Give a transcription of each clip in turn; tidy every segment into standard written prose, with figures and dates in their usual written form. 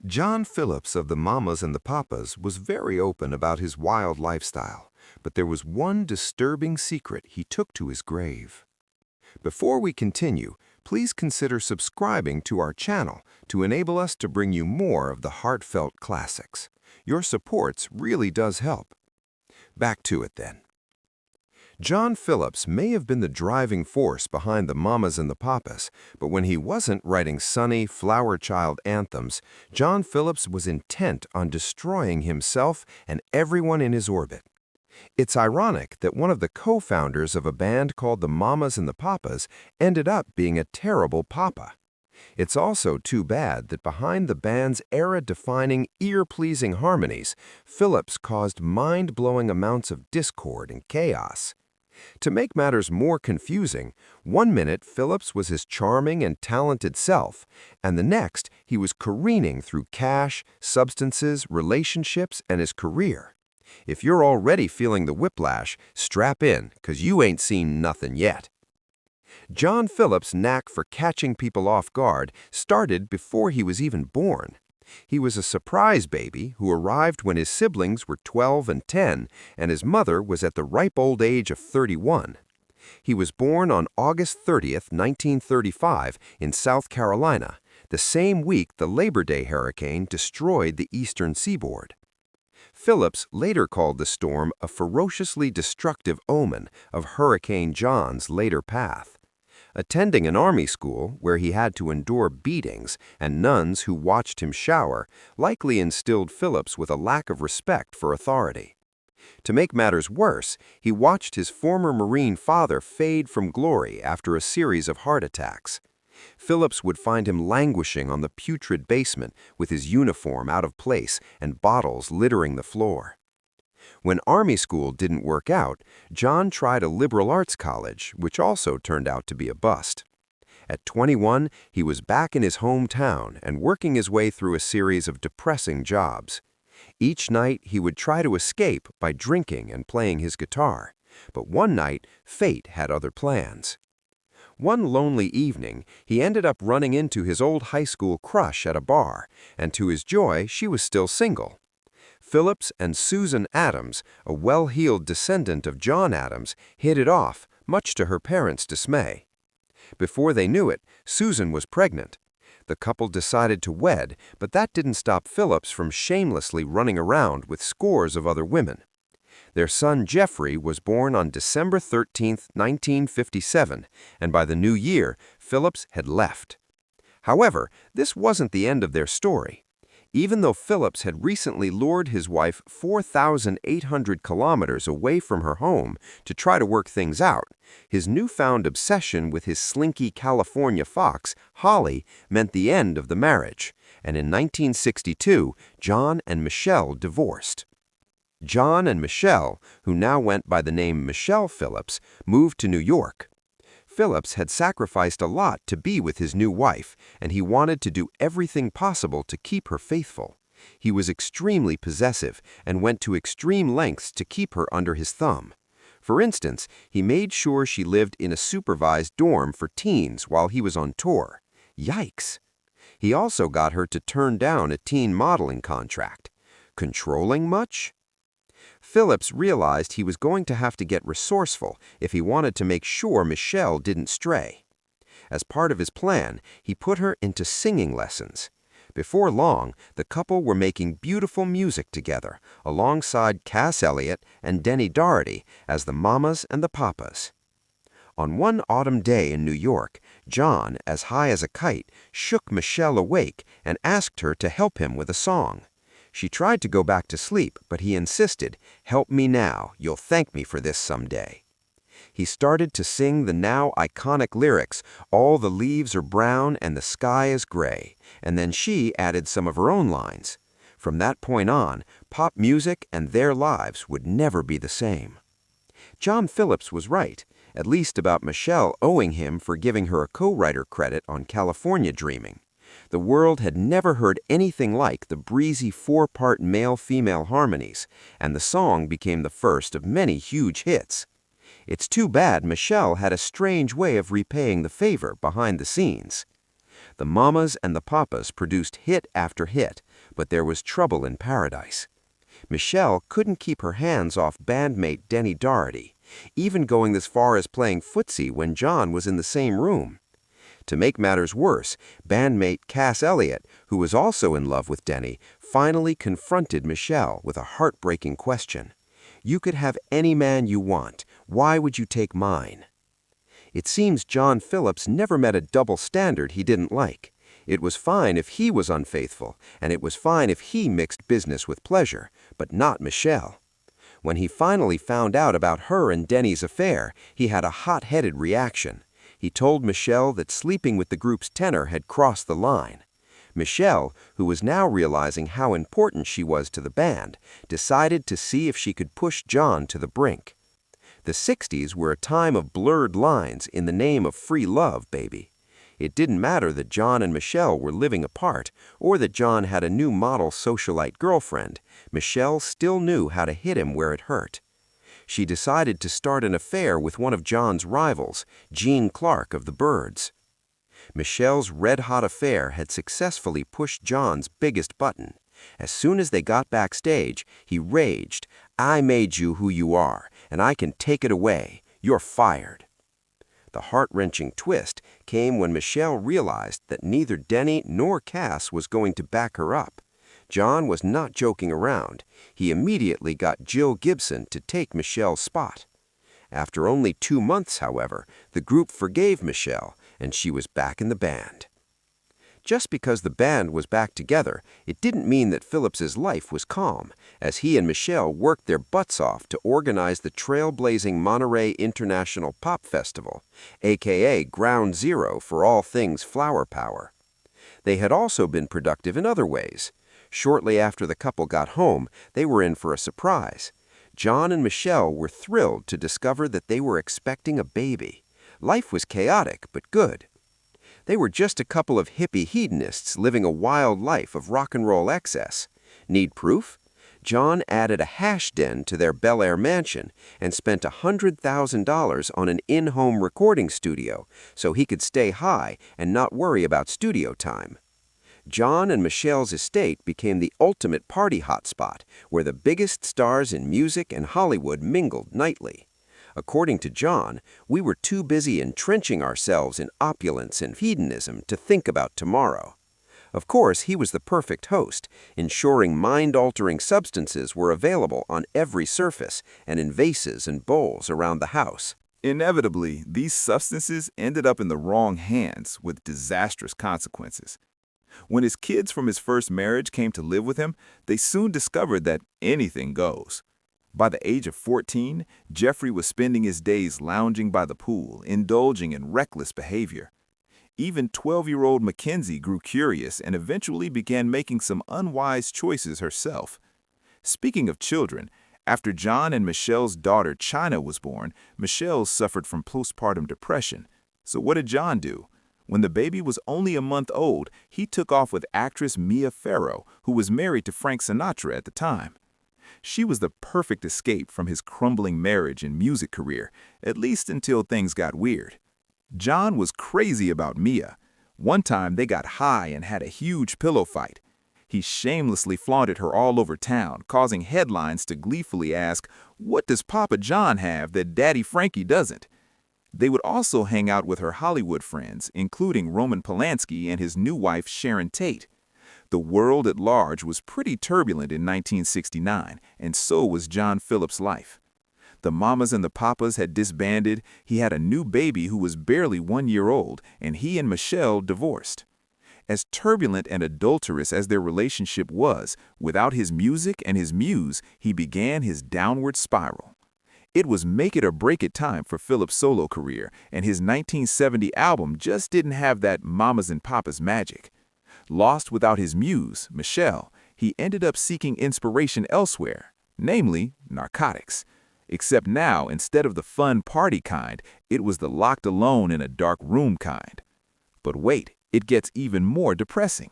John Phillips of the Mamas and the Papas was very open about his wild lifestyle, but there was one disturbing secret he took to his grave. Before we continue, please consider subscribing to our channel to enable us to bring you more of the heartfelt classics. Your supports really does help. Back to it then. John Phillips may have been the driving force behind the Mamas and the Papas, but when he wasn't writing sunny, flower child anthems, John Phillips was intent on destroying himself and everyone in his orbit. It's ironic that one of the co-founders of a band called the Mamas and the Papas ended up being a terrible papa. It's also too bad that behind the band's era-defining, ear-pleasing harmonies, Phillips caused mind-blowing amounts of discord and chaos. To make matters more confusing, one minute Phillips was his charming and talented self, and the next he was careening through cash, substances, relationships, and his career. If you're already feeling the whiplash, strap in, 'cause you ain't seen nothing yet. John Phillips' knack for catching people off guard started before he was even born. He was a surprise baby who arrived when his siblings were 12 and 10, and his mother was at the ripe old age of 31. He was born on August 30th, 1935, in South Carolina, the same week the Labor Day hurricane destroyed the eastern seaboard. Phillips later called the storm a ferociously destructive omen of Hurricane John's later path. Attending an army school where he had to endure beatings and nuns who watched him shower likely instilled Phillips with a lack of respect for authority. To make matters worse, he watched his former Marine father fade from glory after a series of heart attacks. Phillips would find him languishing on the putrid basement with his uniform out of place and bottles littering the floor. When army school didn't work out, John tried a liberal arts college, which also turned out to be a bust. At 21, he was back in his hometown and working his way through a series of depressing jobs. Each night, he would try to escape by drinking and playing his guitar. But one night, fate had other plans. One lonely evening, he ended up running into his old high school crush at a bar, and to his joy, she was still single. Phillips and Susan Adams, a well-heeled descendant of John Adams, hit it off, much to her parents' dismay. Before they knew it, Susan was pregnant. The couple decided to wed, but that didn't stop Phillips from shamelessly running around with scores of other women. Their son Jeffrey was born on December 13, 1957, and by the new year, Phillips had left. However, this wasn't the end of their story. Even though Phillips had recently lured his wife 4,800 kilometers away from her home to try to work things out, his newfound obsession with his slinky California fox, Holly, meant the end of the marriage, and in 1962, John and Michelle divorced. John and Michelle, who now went by the name Michelle Phillips, moved to New York. Phillips had sacrificed a lot to be with his new wife, and he wanted to do everything possible to keep her faithful. He was extremely possessive and went to extreme lengths to keep her under his thumb. For instance, he made sure she lived in a supervised dorm for teens while he was on tour. Yikes! He also got her to turn down a teen modeling contract. Controlling much? Phillips realized he was going to have to get resourceful if he wanted to make sure Michelle didn't stray. As part of his plan, he put her into singing lessons. Before long, the couple were making beautiful music together, alongside Cass Elliot and Denny Doherty as the Mamas and the Papas. On one autumn day in New York, John, as high as a kite, shook Michelle awake and asked her to help him with a song. She tried to go back to sleep, but he insisted, "Help me now, you'll thank me for this someday." He started to sing the now iconic lyrics, "All the leaves are brown and the sky is gray," and then she added some of her own lines. From that point on, pop music and their lives would never be the same. John Phillips was right, at least about Michelle owing him for giving her a co-writer credit on California Dreamin. The world had never heard anything like the breezy four-part male-female harmonies, and the song became the first of many huge hits. It's too bad Michelle had a strange way of repaying the favor behind the scenes. The Mamas and the Papas produced hit after hit, but there was trouble in paradise. Michelle couldn't keep her hands off bandmate Denny Doherty, even going as far as playing footsie when John was in the same room. To make matters worse, bandmate Cass Elliot, who was also in love with Denny, finally confronted Michelle with a heartbreaking question. "You could have any man you want. Why would you take mine?" It seems John Phillips never met a double standard he didn't like. It was fine if he was unfaithful, and it was fine if he mixed business with pleasure, but not Michelle. When he finally found out about her and Denny's affair, he had a hot-headed reaction. He told Michelle that sleeping with the group's tenor had crossed the line. Michelle, who was now realizing how important she was to the band, decided to see if she could push John to the brink. The 60s were a time of blurred lines in the name of free love, baby. It didn't matter that John and Michelle were living apart, or that John had a new model socialite girlfriend. Michelle still knew how to hit him where it hurt. She decided to start an affair with one of John's rivals, Gene Clark of the Byrds. Michelle's red-hot affair had successfully pushed John's biggest button. As soon as they got backstage, he raged, "I made you who you are, and I can take it away. You're fired." The heart-wrenching twist came when Michelle realized that neither Denny nor Cass was going to back her up. John was not joking around. He immediately got Jill Gibson to take Michelle's spot. After only 2 months, however, the group forgave Michelle, and she was back in the band. Just because the band was back together, it didn't mean that Phillips's life was calm, as he and Michelle worked their butts off to organize the trailblazing Monterey International Pop Festival, aka Ground Zero for all things flower power. They had also been productive in other ways. Shortly after the couple got home, they were in for a surprise. John and Michelle were thrilled to discover that they were expecting a baby. Life was chaotic, but good. They were just a couple of hippie hedonists living a wild life of rock and roll excess. Need proof? John added a hash den to their Bel Air mansion and spent $100,000 on an in-home recording studio so he could stay high and not worry about studio time. John and Michelle's estate became the ultimate party hotspot, where the biggest stars in music and Hollywood mingled nightly. According to John, we were too busy entrenching ourselves in opulence and hedonism to think about tomorrow. Of course, he was the perfect host, ensuring mind-altering substances were available on every surface and in vases and bowls around the house. Inevitably, these substances ended up in the wrong hands with disastrous consequences. When his kids from his first marriage came to live with him, they soon discovered that anything goes. By the age of 14, Jeffrey was spending his days lounging by the pool, indulging in reckless behavior. Even 12-year-old Mackenzie grew curious and eventually began making some unwise choices herself. Speaking of children, after John and Michelle's daughter China was born, Michelle suffered from postpartum depression. So what did John do? When the baby was only a month old, he took off with actress Mia Farrow, who was married to Frank Sinatra at the time. She was the perfect escape from his crumbling marriage and music career, at least until things got weird. John was crazy about Mia. One time they got high and had a huge pillow fight. He shamelessly flaunted her all over town, causing headlines to gleefully ask, "What does Papa John have that Daddy Frankie doesn't?" They would also hang out with her Hollywood friends, including Roman Polanski and his new wife Sharon Tate. The world at large was pretty turbulent in 1969, and so was John Phillips' life. The Mamas and the Papas had disbanded, he had a new baby who was barely 1 year old, and he and Michelle divorced. As turbulent and adulterous as their relationship was, without his music and his muse, he began his downward spiral. It was make it or break it time for Phillips' solo career, and his 1970 album just didn't have that Mamas and Papas magic. Lost without his muse, Michelle, he ended up seeking inspiration elsewhere, namely narcotics. Except now, instead of the fun party kind, it was the locked alone in a dark room kind. But wait, it gets even more depressing.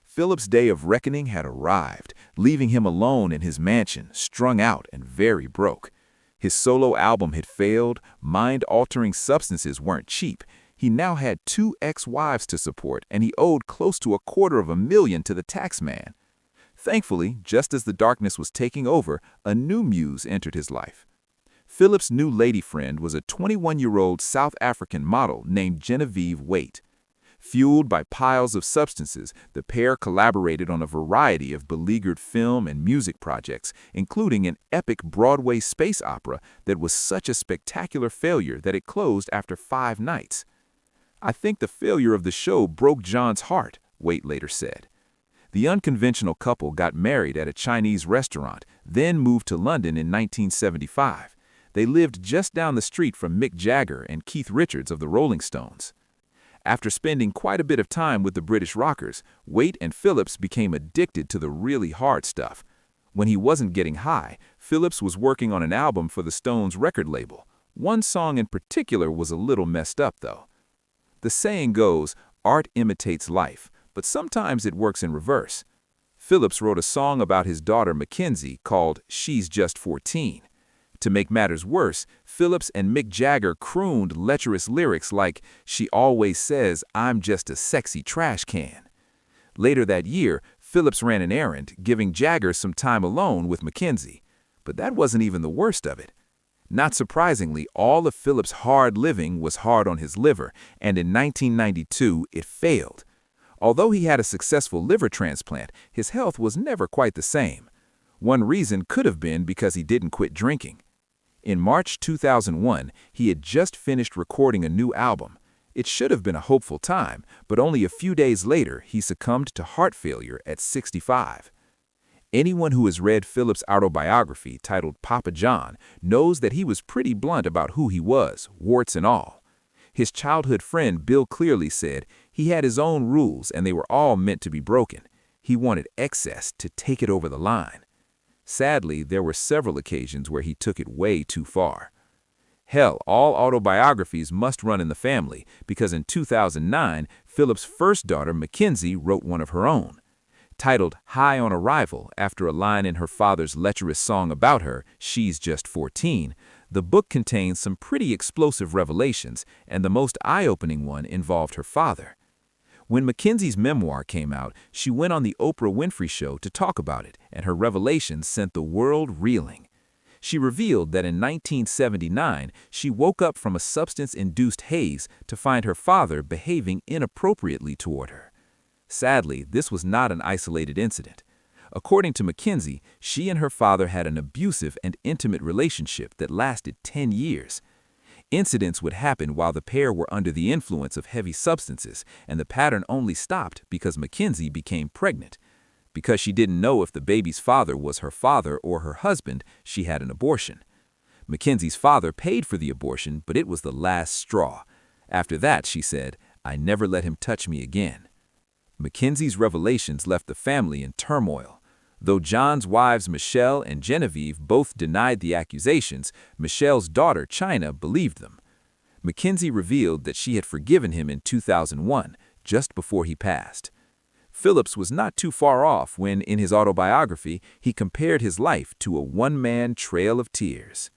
Phillips' day of reckoning had arrived, leaving him alone in his mansion, strung out and very broke. His solo album had failed, mind-altering substances weren't cheap. He now had 2 ex-wives to support, and he owed close to $250,000 to the tax man. Thankfully, just as the darkness was taking over, a new muse entered his life. Phillips' new lady friend was a 21-year-old South African model named Genevieve Waite. Fueled by piles of substances, the pair collaborated on a variety of beleaguered film and music projects, including an epic Broadway space opera that was such a spectacular failure that it closed after 5 nights. "I think the failure of the show broke John's heart," Waite later said. The unconventional couple got married at a Chinese restaurant, then moved to London in 1975. They lived just down the street from Mick Jagger and Keith Richards of the Rolling Stones. After spending quite a bit of time with the British rockers, Waite and Phillips became addicted to the really hard stuff. When he wasn't getting high, Phillips was working on an album for the Stones record label. One song in particular was a little messed up, though. The saying goes, art imitates life, but sometimes it works in reverse. Phillips wrote a song about his daughter Mackenzie called She's Just 14. To make matters worse, Phillips and Mick Jagger crooned lecherous lyrics like, "She always says I'm just a sexy trash can." Later that year, Phillips ran an errand, giving Jagger some time alone with Mackenzie. But that wasn't even the worst of it. Not surprisingly, all of Phillips' hard living was hard on his liver, and in 1992, it failed. Although he had a successful liver transplant, his health was never quite the same. One reason could have been because he didn't quit drinking. In March 2001, he had just finished recording a new album. It should have been a hopeful time, but only a few days later, he succumbed to heart failure at 65. Anyone who has read Phillips' autobiography titled Papa John knows that he was pretty blunt about who he was, warts and all. His childhood friend Bill Clearly said he had his own rules and they were all meant to be broken. He wanted excess to take it over the line. Sadly, there were several occasions where he took it way too far. Hell, all autobiographies must run in the family, because in 2009, Phillips' first daughter, Mackenzie, wrote one of her own. Titled High on Arrival, after a line in her father's lecherous song about her, She's Just 14, the book contains some pretty explosive revelations, and the most eye-opening one involved her father. When Mackenzie's memoir came out, she went on the Oprah Winfrey Show to talk about it, and her revelations sent the world reeling. She revealed that in 1979, she woke up from a substance-induced haze to find her father behaving inappropriately toward her. Sadly, this was not an isolated incident. According to Mackenzie, she and her father had an abusive and intimate relationship that lasted 10 years. Incidents would happen while the pair were under the influence of heavy substances, and the pattern only stopped because Mackenzie became pregnant. Because she didn't know if the baby's father was her father or her husband, she had an abortion. Mackenzie's father paid for the abortion, but it was the last straw. After that, she said, "I never let him touch me again." Mackenzie's revelations left the family in turmoil. Though John's wives Michelle and Genevieve both denied the accusations, Michelle's daughter China believed them. Mackenzie revealed that she had forgiven him in 2001, just before he passed. Phillips was not too far off when, in his autobiography, he compared his life to a one-man trail of tears.